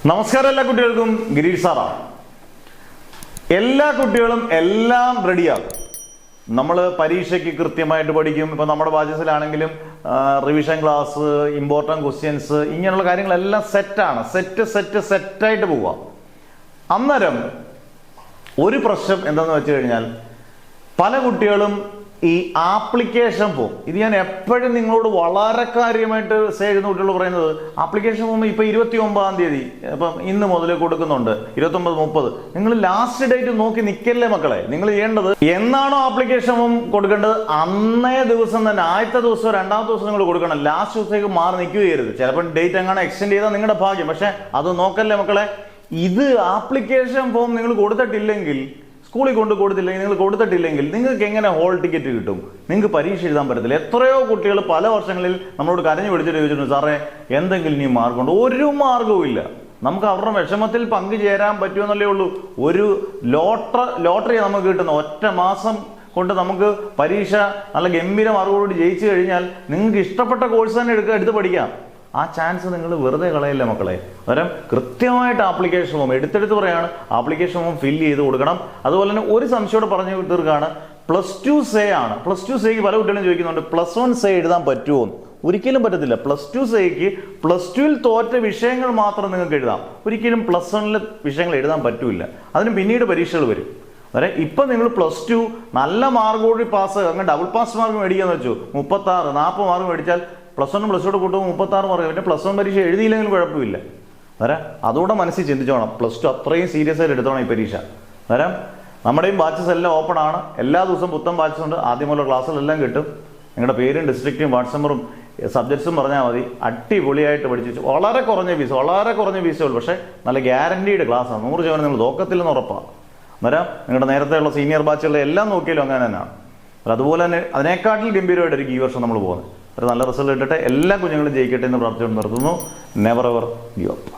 നമസ്കാരം എല്ലാ കുട്ടികൾക്കും. ഗിരീഷ് സാറാ. എല്ലാ കുട്ടികളും എല്ലാം റെഡിയാകും. നമ്മൾ പരീക്ഷയ്ക്ക് കൃത്യമായിട്ട് പഠിക്കും. ഇപ്പം നമ്മുടെ ബാച്ചസിലാണെങ്കിലും റിവിഷൻ ക്ലാസ്, ഇമ്പോർട്ടൻറ്റ് ക്വസ്റ്റ്യൻസ്, ഇങ്ങനെയുള്ള കാര്യങ്ങളെല്ലാം സെറ്റാണ്. സെറ്റായിട്ട് പോവുക. അന്നേരം ഒരു പ്രശ്നം എന്താണെന്ന് വെച്ച് കഴിഞ്ഞാൽ പല കുട്ടികളും ഈ ആപ്ലിക്കേഷൻ ഫോം, ഇത് ഞാൻ എപ്പോഴും നിങ്ങളോട് വളരെ കാര്യമായിട്ട് ചെയ്യുന്ന കുട്ടികൾ പറയുന്നത്, ആപ്ലിക്കേഷൻ ഫോം ഇപ്പം 29-ാം തീയതി, ഇപ്പം ഇന്ന് മുതൽ കൊടുക്കുന്നുണ്ട്, 29, 30. നിങ്ങൾ ലാസ്റ്റ് ഡേറ്റ് നോക്കി നിൽക്കല്ലേ മക്കളെ. നിങ്ങൾ ചെയ്യേണ്ടത് എന്നാണോ ആപ്ലിക്കേഷൻ ഫോം കൊടുക്കേണ്ടത് അന്നേ ദിവസം തന്നെ, ആദ്യത്തെ ദിവസമോ രണ്ടാമത്തെ ദിവസം നിങ്ങൾ കൊടുക്കണം. ലാസ്റ്റ് ദിവസത്തേക്ക് മാറി നിൽക്കുകയരുത്. ചിലപ്പോൾ ഡേറ്റ് എങ്ങനെ എക്സ്റ്റെൻഡ് ചെയ്താൽ നിങ്ങളുടെ ഭാഗ്യം. പക്ഷെ അത് നോക്കല്ലേ മക്കളെ. ഇത് ആപ്ലിക്കേഷൻ ഫോം നിങ്ങൾ കൊടുത്തിട്ടില്ലെങ്കിൽ, സ്കൂളിൽ കൊടുത്തില്ലെങ്കിൽ, നിങ്ങൾ കൊടുത്തിട്ടില്ലെങ്കിൽ നിങ്ങൾക്ക് എങ്ങനെ ഹോൾ ടിക്കറ്റ് കിട്ടും? നിങ്ങൾക്ക് പരീക്ഷ എഴുതാൻ പറ്റത്തില്ല. എത്രയോ കുട്ടികൾ പല വർഷങ്ങളിൽ നമ്മളോട് കരഞ്ഞു പിടിച്ചിട്ട് ചോദിച്ചിട്ടുണ്ട്, സാറേ എന്തെങ്കിലും ഇനി മാർഗമുണ്ട്? ഒരു മാർഗവും ഇല്ല. നമുക്ക് അവരുടെ വിഷമത്തിൽ പങ്കുചേരാൻ പറ്റുമെന്നല്ലേ ഉള്ളൂ. ഒരു ലോട്ടറി നമുക്ക് കിട്ടുന്ന ഒറ്റ മാസം കൊണ്ട് നമുക്ക് പരീക്ഷ നല്ല ഗംഭീര മാർഗോടുകൂടി ജയിച്ചു കഴിഞ്ഞാൽ നിങ്ങൾക്ക് ഇഷ്ടപ്പെട്ട കോഴ്സ് തന്നെ എടുത്ത് പഠിക്കാം. ആ ചാൻസ് നിങ്ങൾ വെറുതെ കളയില്ല മക്കളെ. അന്നേരം കൃത്യമായിട്ട് ആപ്ലിക്കേഷൻ ഫോം എടുത്തെടുത്ത് പറയാണ്, ആപ്ലിക്കേഷൻ ഫോം ഫില്ല് ചെയ്ത് കൊടുക്കണം. അതുപോലെ തന്നെ ഒരു സംശയോടെ പറഞ്ഞു തീർക്കാണ്, +2 സേ ആണ്. +2 സേക്ക് പല കുട്ടികളും ചോദിക്കുന്നുണ്ട്, +1 സേ എഴുതാൻ പറ്റുമോ? ഒരിക്കലും പറ്റത്തില്ല. +2 സേക്ക് +2ൽ തോറ്റ വിഷയങ്ങൾ മാത്രം നിങ്ങൾക്ക് എഴുതാം. ഒരിക്കലും +1ലെ വിഷയങ്ങൾ എഴുതാൻ പറ്റൂല. അതിന് പിന്നീട് പരീക്ഷകൾ വരും. അതെ, ഇപ്പം നിങ്ങൾ +2 നല്ല മാർക്കോടി പാസ്, അങ്ങനെ ഡബിൾ പാസ് മാർക്ക് മേടിക്കാന്ന് വെച്ചു, 36, 40 മാർക്ക് മേടിച്ചാൽ +1 +2 കൂട്ടുമ്പോൾ 36 മാർക്ക്. പിന്നെ +1 പരീക്ഷ എഴുതിയില്ലെങ്കിലും കുഴപ്പമില്ല. അന്നേരം അതുകൂടെ മനസ്സിൽ ചിന്തിച്ചോണം. +2 അത്രയും സീരിയസ് ആയിട്ട് എടുത്തോണം ഈ പരീക്ഷ. അന്നേരം നമ്മുടെയും ബാച്ചസ് എല്ലാം ഓപ്പൺ ആണ്. എല്ലാ ദിവസവും പുത്തൻ ബാച്ചസ് ഉണ്ട്. ആദ്യമുള്ള ക്ലാസ്സുകളെല്ലാം കിട്ടും. നിങ്ങളുടെ പേരും ഡിസ്ട്രിക്റ്റും വാട്സ് നമ്പറും സബ്ജക്ട്സും പറഞ്ഞാൽ മതി. അടിപൊളിയായിട്ട് പഠിച്ചു. വളരെ കുറഞ്ഞ ഫീസേ ഉള്ളൂ. പക്ഷേ നല്ല ഗ്യാരണ്ടീഡ് ക്ലാസ്സാണ്. 100% നിങ്ങൾ തോക്കത്തില്ലെന്ന് ഉറപ്പാണ്. അന്നേരം നിങ്ങളുടെ നേരത്തെയുള്ള സീനിയർ ബാച്ചുകളെ എല്ലാം നോക്കിയാലും അങ്ങനെ തന്നെയാണ്. അതുപോലെ തന്നെ അതിനേക്കാട്ടിൽ ഗംഭീരമായിട്ടായിരിക്കും ഈ വർഷം നമ്മൾ പോകുന്നത്. ഒരു നല്ല റിസൾട്ട് ഇട്ടിട്ട് എല്ലാ കുഞ്ഞുങ്ങളും ജയിക്കട്ടെ എന്ന് പ്രാർത്ഥിച്ചുകൊണ്ട് നിർത്തുന്നു. Never ever give up.